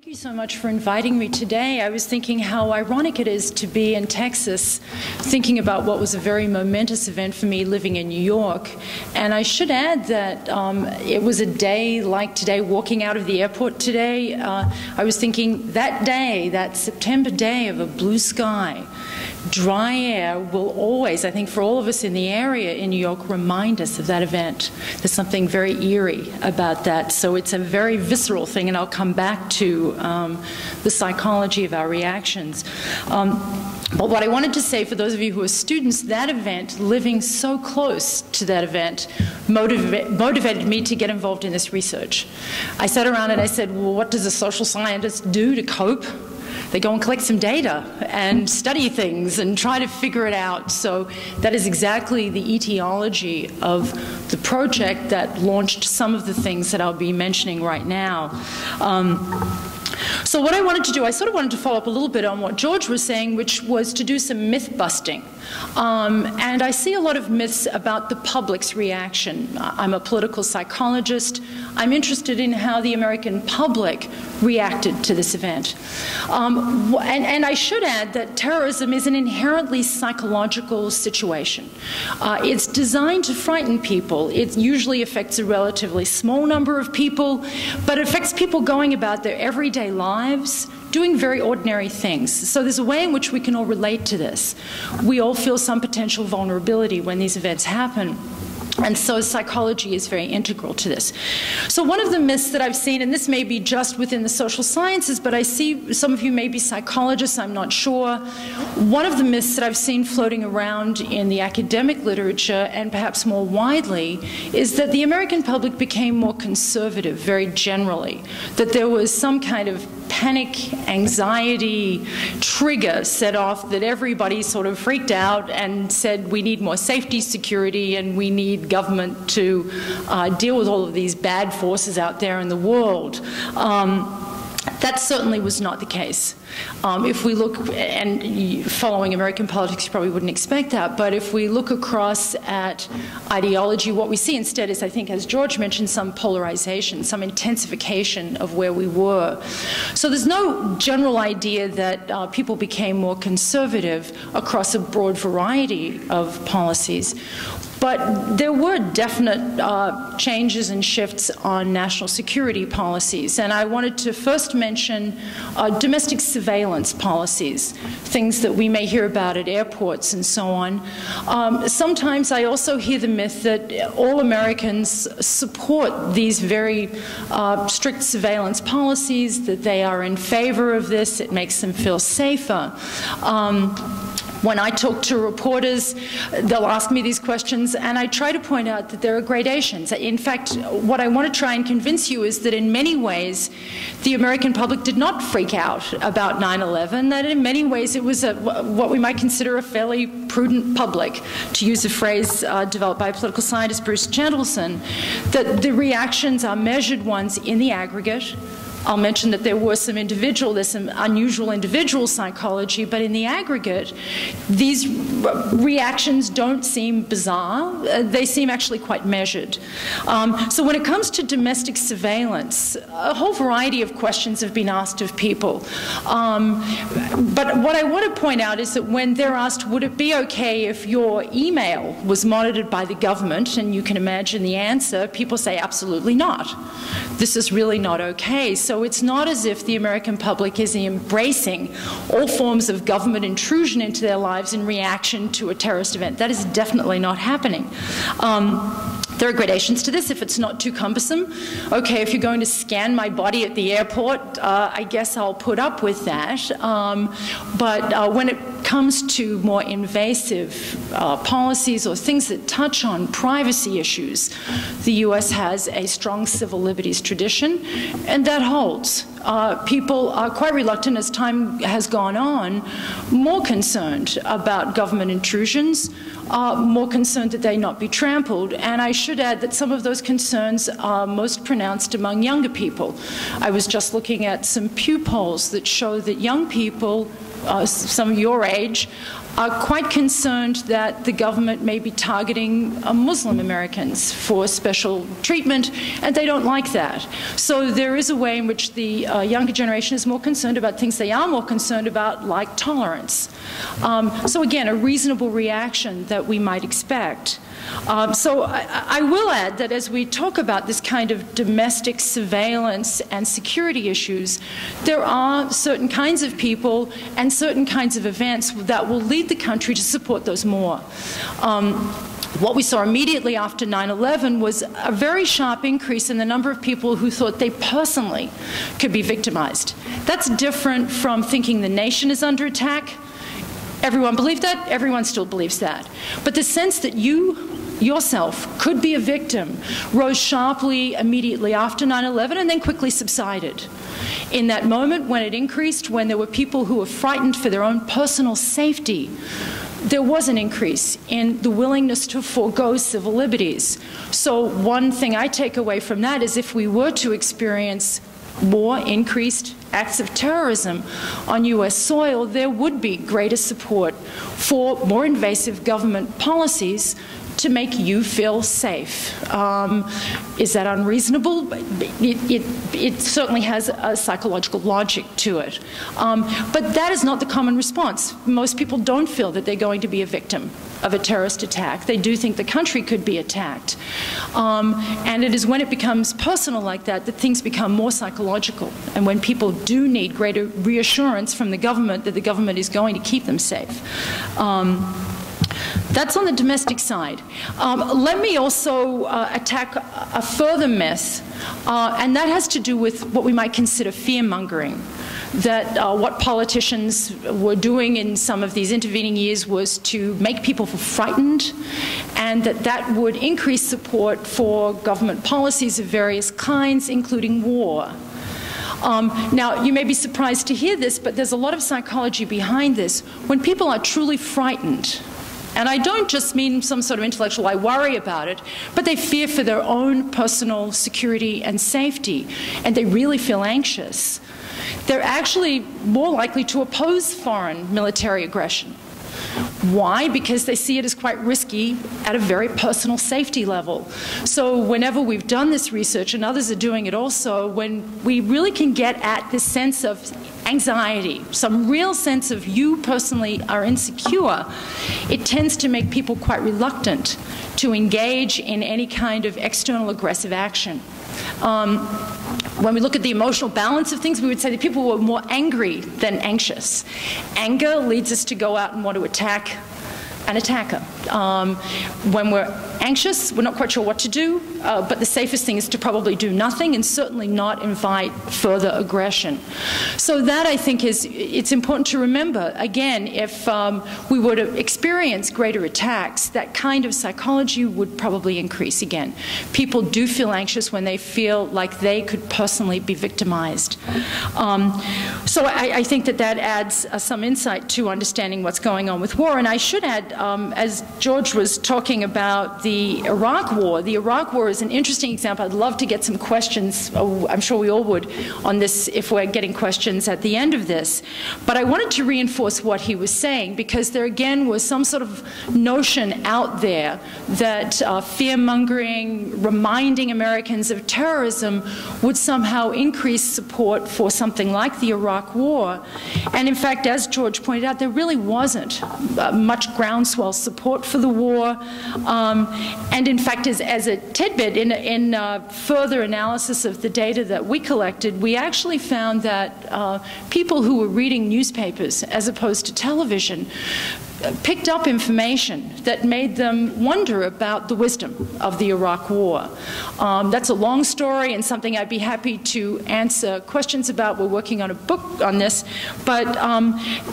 Thank you so much for inviting me today. I was thinking how ironic it is to be in Texas, thinking about what was a very momentous event for me living in New York. And I should add that it was a day like today, walking out of the airport today. I was thinking that day, that September day of a blue sky, dry air will always, I think for all of us in the area in New York, remind us of that event. There's something very eerie about that. So it's a very visceral thing, and I'll come back to the psychology of our reactions. But what I wanted to say for those of you who are students, that event, living so close to that event, motivated me to get involved in this research. I sat around and I said, well, what does a social scientist do to cope? They go and collect some data and study things and try to figure it out. So that is exactly the etiology of the project that launched some of the things that I'll be mentioning right now. So what I wanted to do, I sort of wanted to follow up a little bit on what George was saying, which was to do some myth busting. And I see a lot of myths about the public's reaction. I'm a political psychologist. I'm interested in how the American public reacted to this event. And I should add that terrorism is an inherently psychological situation. It's designed to frighten people. It usually affects a relatively small number of people, but it affects people going about their everyday lives, doing very ordinary things. So there's a way in which we can all relate to this. We all feel some potential vulnerability when these events happen. And so psychology is very integral to this. So one of the myths that I've seen, and this may be just within the social sciences, but I see some of you may be psychologists, I'm not sure. One of the myths that I've seen floating around in the academic literature, and perhaps more widely, is that the American public became more conservative, very generally. That there was some kind of panic, anxiety trigger set off that everybody sort of freaked out and said we need more safety, security, and we need government to deal with all of these bad forces out there in the world. That certainly was not the case. If we look, and following American politics, you probably wouldn't expect that, but if we look across at ideology, what we see instead is, I think, as George mentioned, some polarization, some intensification of where we were. So there's no general idea that people became more conservative across a broad variety of policies. But there were definite changes and shifts on national security policies. And I wanted to first mention domestic surveillance policies, things that we may hear about at airports and so on. Sometimes I also hear the myth that all Americans support these very strict surveillance policies, that they are in favor of this, it makes them feel safer. When I talk to reporters, they'll ask me these questions, and I try to point out that there are gradations. In fact, what I want to try and convince you is that in many ways, the American public did not freak out about 9/11, that in many ways it was what we might consider a fairly prudent public, to use a phrase developed by political scientist Bruce Gentleson, that the reactions are measured ones in the aggregate. I'll mention that there's some unusual individual psychology, but in the aggregate, these reactions don't seem bizarre. They seem actually quite measured. So when it comes to domestic surveillance, a whole variety of questions have been asked of people. But what I want to point out is that when they're asked, would it be okay if your email was monitored by the government, and you can imagine the answer, people say absolutely not. This is really not okay. So it's not as if the American public is embracing all forms of government intrusion into their lives in reaction to a terrorist event. That is definitely not happening. There are gradations to this. If it's not too cumbersome, okay, if you're going to scan my body at the airport, I guess I'll put up with that. But when it comes to more invasive policies or things that touch on privacy issues, the U.S. has a strong civil liberties tradition, and that holds. People are quite reluctant, as time has gone on, more concerned about government intrusions, more concerned that they not be trampled. And I should add that some of those concerns are most pronounced among younger people. I was just looking at some Pew polls that show that young people, some of your age, are quite concerned that the government may be targeting Muslim Americans for special treatment, and they don't like that. So there is a way in which the younger generation is more concerned about things they are more concerned about, like tolerance. So again, a reasonable reaction that we might expect. So I will add that as we talk about this kind of domestic surveillance and security issues, there are certain kinds of people and certain kinds of events that will lead the country to support those more. What we saw immediately after 9/11 was a very sharp increase in the number of people who thought they personally could be victimized. That's different from thinking the nation is under attack. Everyone believed that, everyone still believes that. But the sense that you yourself could be a victim rose sharply immediately after 9/11 and then quickly subsided. In that moment when it increased, when there were people who were frightened for their own personal safety, there was an increase in the willingness to forego civil liberties. So one thing I take away from that is if we were to experience more increased acts of terrorism on U.S. soil, there would be greater support for more invasive government policies to make you feel safe. Is that unreasonable? It certainly has a psychological logic to it. But that is not the common response. Most people don't feel that they're going to be a victim of a terrorist attack. They do think the country could be attacked. And it is when it becomes personal like that that things become more psychological, and when people do need greater reassurance from the government that the government is going to keep them safe. That's on the domestic side. Let me also attack a further myth, and that has to do with what we might consider fear-mongering. That what politicians were doing in some of these intervening years was to make people feel frightened, and that would increase support for government policies of various kinds, including war. Now, you may be surprised to hear this, but there's a lot of psychology behind this. When people are truly frightened, and I don't just mean some sort of intellectual, I worry about it, but they fear for their own personal security and safety, and they really feel anxious, they're actually more likely to oppose foreign military aggression. Why? Because they see it as quite risky at a very personal safety level. So whenever we've done this research, and others are doing it also, when we really can get at this sense of anxiety, some real sense of you personally are insecure, it tends to make people quite reluctant to engage in any kind of external aggressive action. When we look at the emotional balance of things, we would say that people were more angry than anxious. Anger leads us to go out and want to attack an attacker. When we're anxious, we're not quite sure what to do, but the safest thing is to probably do nothing and certainly not invite further aggression. So that, I think, it's important to remember. Again, if we were to experience greater attacks, that kind of psychology would probably increase again. People do feel anxious when they feel like they could personally be victimized. So I think that adds some insight to understanding what's going on with war. And I should add, as George was talking about the Iraq War is an interesting example. I'd love to get some questions, I'm sure we all would, on this if we're getting questions at the end of this. But I wanted to reinforce what he was saying, because there again was some sort of notion out there that fear-mongering, reminding Americans of terrorism would somehow increase support for something like the Iraq War. And in fact, as George pointed out, there really wasn't much groundswell support for the war. And in fact, as a tidbit, in further analysis of the data that we collected, we actually found that people who were reading newspapers as opposed to television picked up information that made them wonder about the wisdom of the Iraq War. That's a long story and something I'd be happy to answer questions about. We're working on a book on this. But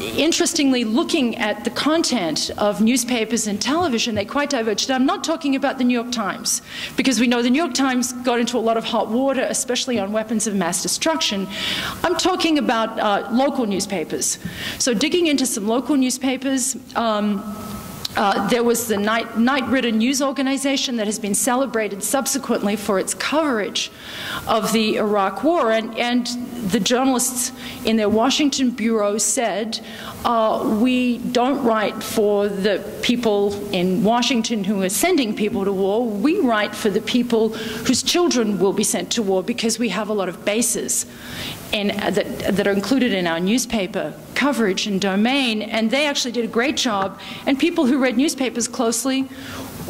interestingly, looking at the content of newspapers and television, they quite diverged. I'm not talking about the New York Times, because we know the New York Times got into a lot of hot water, especially on weapons of mass destruction. I'm talking about local newspapers. So digging into some local newspapers, there was the Night Ritter news organization that has been celebrated subsequently for its coverage of the Iraq War, and the journalists in their Washington bureau said, we don't write for the people in Washington who are sending people to war, we write for the people whose children will be sent to war because we have a lot of bases that are included in our newspaper coverage and domain, and they actually did a great job. And people who read newspapers closely,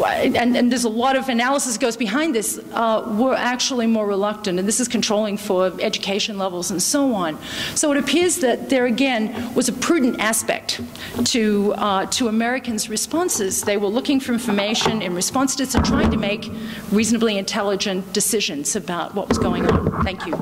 and there's a lot of analysis goes behind this, were actually more reluctant, and this is controlling for education levels and so on. So it appears that there again was a prudent aspect to Americans' responses. They were looking for information in response to this and trying to make reasonably intelligent decisions about what was going on. Thank you.